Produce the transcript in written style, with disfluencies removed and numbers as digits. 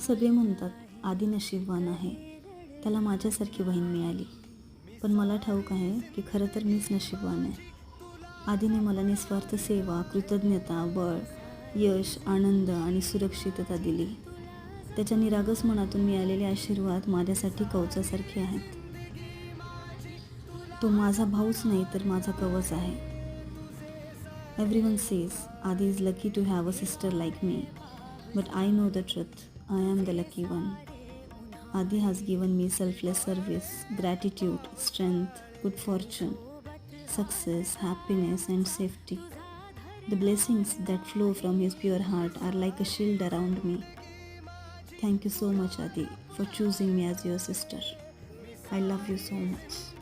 सगळे म्हणतात आदी नशीबवान आहे, त्याला माझ्यासारखी बहीण मिळाली. पण मला ठाऊक आहे की खरं तर मीच नशीबवान आहे. आदीने मला निस्वार्थ सेवा, कृतज्ञता, बळ, यश, आनंद आणि सुरक्षितता दिली. त्याच्या निरागस मनातून मिळालेले आशीर्वाद माझ्यासाठी कवचासारखे आहेत. तो माझा भाऊच नाही तर माझा कवच आहे. Everyone says Adi is lucky to have a sister like me, but I know the truth. I am the lucky one. Adi has given me selfless service, gratitude, strength, good fortune, success, happiness, and safety. The blessings that flow from his pure heart are like a shield around me. Thank you so much, Adi, for choosing me as your sister. I love you so much.